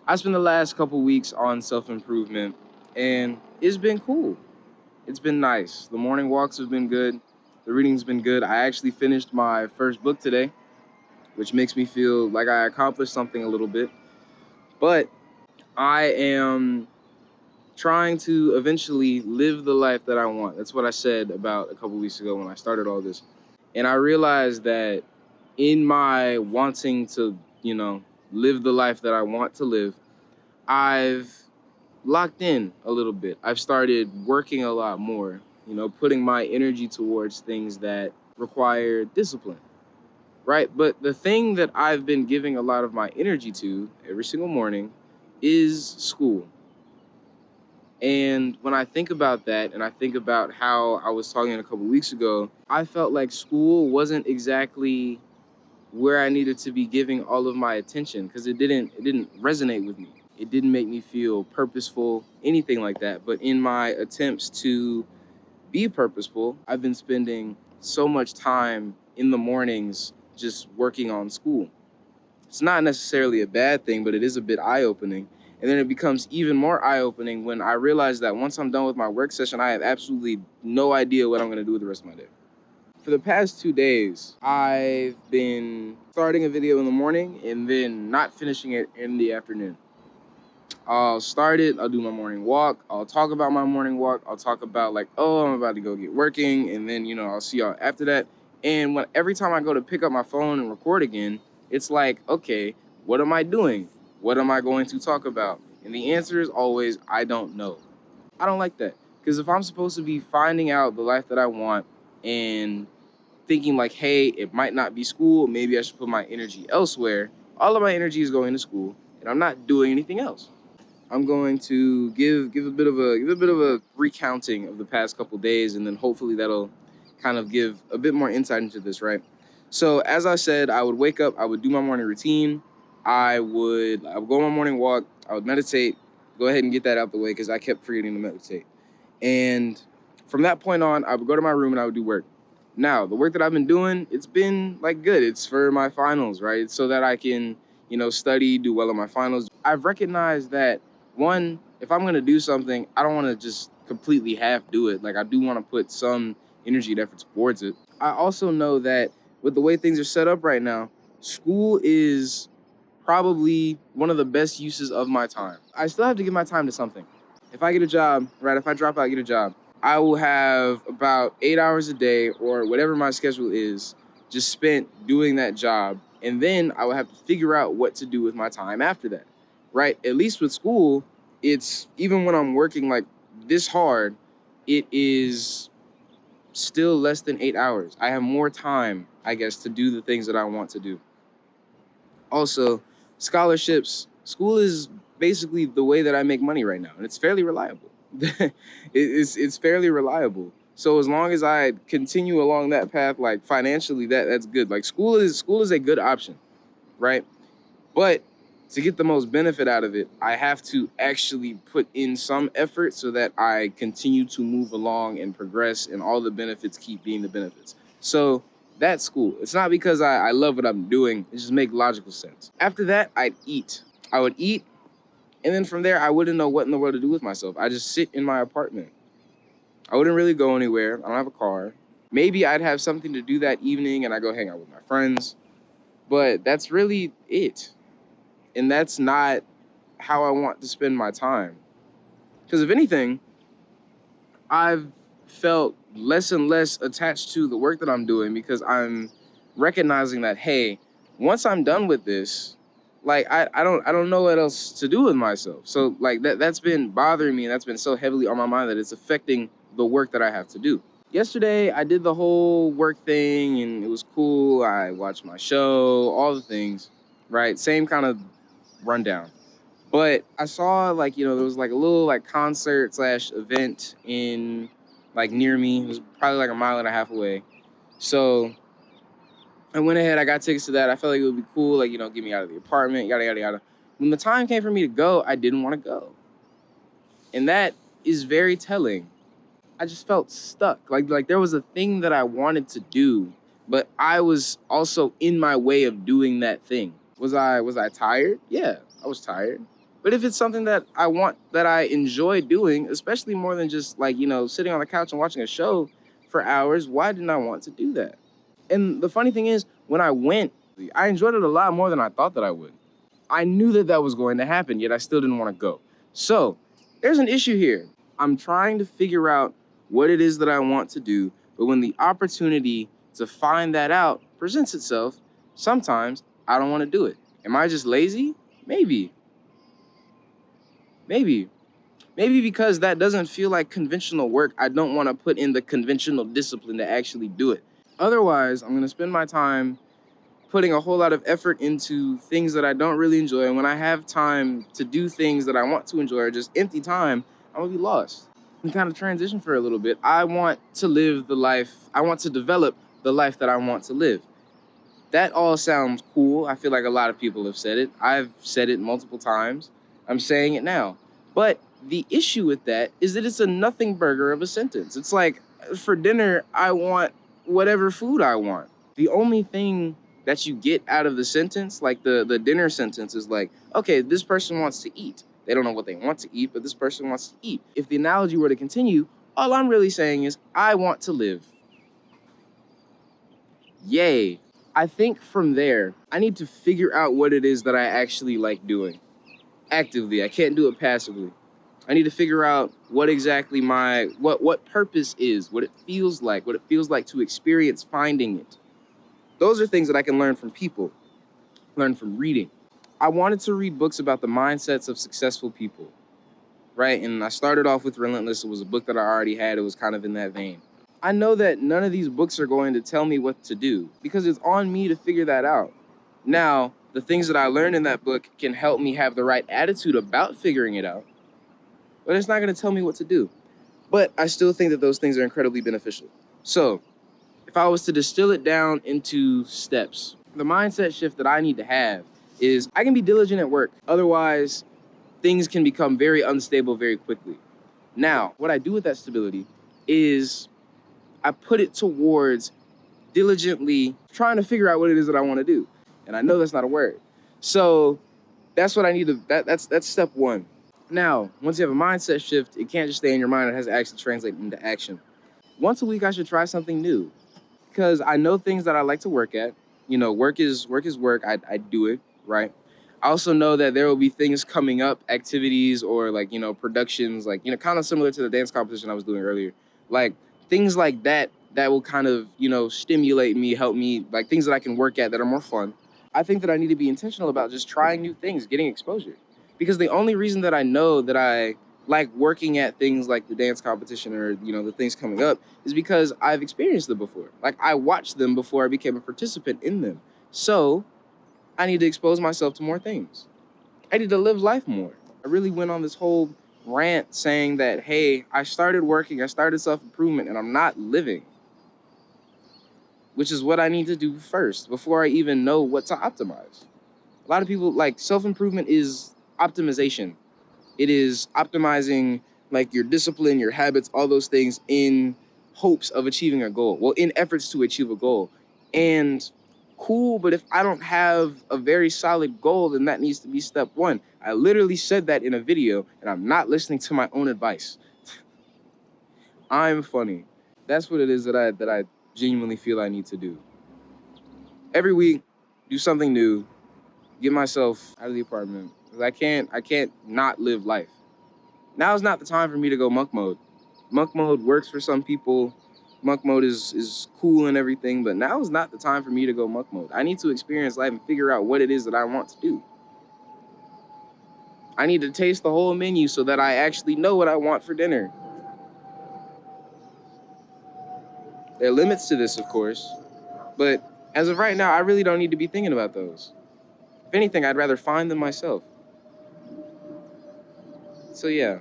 I spent the last couple weeks on self-improvement, and it's been cool. It's been nice. The morning walks have been good. The reading's been good. I actually finished my first book today, which makes me feel like I accomplished something a little bit. But I am trying to eventually live the life that I want. That's what I said about a couple weeks ago when I started all this. And I realized that in my wanting to, live the life that I want to live, I've locked in a little bit. I've started working a lot more, putting my energy towards things that require discipline, right? But the thing that I've been giving a lot of my energy to every single morning is school. And when I think about that and I think about how I was talking a couple weeks ago, I felt like school wasn't exactly where I needed to be giving all of my attention because it didn't resonate with me. It didn't make me feel purposeful, anything like that. But in my attempts to be purposeful, I've been spending so much time in the mornings just working on school. It's not necessarily a bad thing, but it is a bit eye-opening. And then it becomes even more eye-opening when I realize that once I'm done with my work session, I have absolutely no idea what I'm going to do with the rest of my day. For the past 2 days, I've been starting a video in the morning and then not finishing it in the afternoon. I'll start it, I'll do my morning walk, I'll talk about my morning walk, I'll talk about like, oh, I'm about to go get working, and then, I'll see y'all after that. And every time I go to pick up my phone and record again, it's like, okay, what am I doing? What am I going to talk about? And the answer is always, I don't know. I don't like that. Because if I'm supposed to be finding out the life that I want and thinking like, hey, it might not be school, maybe I should put my energy elsewhere, all of my energy is going to school and I'm not doing anything else. I'm going to give a bit of a recounting of the past couple days, and then hopefully that'll kind of give a bit more insight into this, right? So as I said, I would wake up, I would do my morning routine, I would go on my morning walk, I would meditate, go ahead and get that out the way because I kept forgetting to meditate. And from that point on, I would go to my room and I would do work. Now, the work that I've been doing, it's been like good. It's for my finals, right? It's so that I can, study, do well in my finals. I've recognized that one, if I'm gonna do something, I don't want to just completely half do it. Like I do want to put some energy and effort towards it. I also know that with the way things are set up right now, school is probably one of the best uses of my time. I still have to give my time to something. If I get a job, right, if I drop out, get a job, I will have about 8 hours a day or whatever my schedule is just spent doing that job. And then I will have to figure out what to do with my time after that, right? At least with school, it's even when I'm working like this hard, it is still less than 8 hours. I have more time, I guess, to do the things that I want to do. Also, scholarships, school is basically the way that I make money right now, and it's fairly reliable. It's fairly reliable. So as long as I continue along that path, like financially, that's good. Like school is a good option, right? But to get the most benefit out of it, I have to actually put in some effort so that I continue to move along and progress, and all the benefits keep being the benefits. So that's cool. It's not because I love what I'm doing, it just makes logical sense. After that, I'd eat. I would eat, and then from there, I wouldn't know what in the world to do with myself. I just sit in my apartment. I wouldn't really go anywhere. I don't have a car. Maybe I'd have something to do that evening and I go hang out with my friends, but that's really it. And that's not how I want to spend my time. Because if anything, I've felt less and less attached to the work that I'm doing because I'm recognizing that, hey, once I'm done with this, like I don't know what else to do with myself. So like that's been bothering me, and that's been so heavily on my mind that it's affecting the work that I have to do. Yesterday I did the whole work thing and it was cool. I watched my show, all the things, right? Same kind of rundown. But I saw like, there was like a little like concert slash event in like near me. It was probably like a mile and a half away. So I went ahead, I got tickets to that. I felt like it would be cool, like, get me out of the apartment, yada, yada, yada. When the time came for me to go, I didn't want to go. And that is very telling. I just felt stuck. Like there was a thing that I wanted to do, but I was also in my way of doing that thing. Was I tired? Yeah, I was tired. But if it's something that I want, that I enjoy doing, especially more than just like, sitting on the couch and watching a show for hours, why didn't I want to do that? And the funny thing is, when I went, I enjoyed it a lot more than I thought that I would. I knew that that was going to happen, yet I still didn't want to go. So there's an issue here. I'm trying to figure out what it is that I want to do, but when the opportunity to find that out presents itself, sometimes I don't want to do it. Am I just lazy? Maybe. Maybe. Maybe because that doesn't feel like conventional work, I don't want to put in the conventional discipline to actually do it. Otherwise, I'm going to spend my time putting a whole lot of effort into things that I don't really enjoy. And when I have time to do things that I want to enjoy or just empty time, I'm gonna be lost. And kind of transition for a little bit. I want to live the life, I want to develop the life that I want to live. That all sounds cool. I feel like a lot of people have said it. I've said it multiple times. I'm saying it now. But the issue with that is that it's a nothing burger of a sentence. It's like, for dinner, I want whatever food I want. The only thing that you get out of the sentence, like the dinner sentence, is like, okay, this person wants to eat. They don't know what they want to eat, but this person wants to eat. If the analogy were to continue, all I'm really saying is, I want to live. Yay. I think from there, I need to figure out what it is that I actually like doing actively. I can't do it passively. I need to figure out what exactly what purpose is, what it feels like to experience finding it. Those are things that I can learn from people, learn from reading. I wanted to read books about the mindsets of successful people, right? And I started off with Relentless. It was a book that I already had. It was kind of in that vein. I know that none of these books are going to tell me what to do because it's on me to figure that out. Now, the things that I learned in that book can help me have the right attitude about figuring it out, but it's not going to tell me what to do. But I still think that those things are incredibly beneficial. So, if I was to distill it down into steps, the mindset shift that I need to have is I can be diligent at work. Otherwise, things can become very unstable very quickly. Now, what I do with that stability is I put it towards diligently trying to figure out what it is that I want to do. And I know that's not a word. So that's what I need to, that's step one. Now, once you have a mindset shift, it can't just stay in your mind. It has to actually translate into action. Once a week, I should try something new because I know things that I like to work at. Work is work. I do it, right? I also know that there will be things coming up, activities or like, productions, like, kind of similar to the dance competition I was doing earlier. Like things like that will kind of, stimulate me, help me, like things that I can work at that are more fun. I think that I need to be intentional about just trying new things, getting exposure. Because the only reason that I know that I like working at things like the dance competition or, the things coming up is because I've experienced them before. Like I watched them before I became a participant in them. So I need to expose myself to more things. I need to live life more. I really went on this whole rant saying that, hey, I started working, I started self-improvement, and I'm not living, which is what I need to do first before I even know what to optimize. A lot of people, like, self-improvement is optimization. It is optimizing like your discipline, your habits, all those things in hopes of achieving a goal. Well, in efforts to achieve a goal. And cool, but if I don't have a very solid goal, then that needs to be step one. I literally said that in a video and I'm not listening to my own advice. I'm funny. That's what it is that I genuinely feel I need to do. Every week, do something new, get myself out of the apartment. Because I can't not live life. Now is not the time for me to go monk mode. Monk mode works for some people. Monk mode is cool and everything, but now is not the time for me to go monk mode. I need to experience life and figure out what it is that I want to do. I need to taste the whole menu so that I actually know what I want for dinner. There are limits to this, of course, but as of right now, I really don't need to be thinking about those. If anything, I'd rather find them myself. So yeah.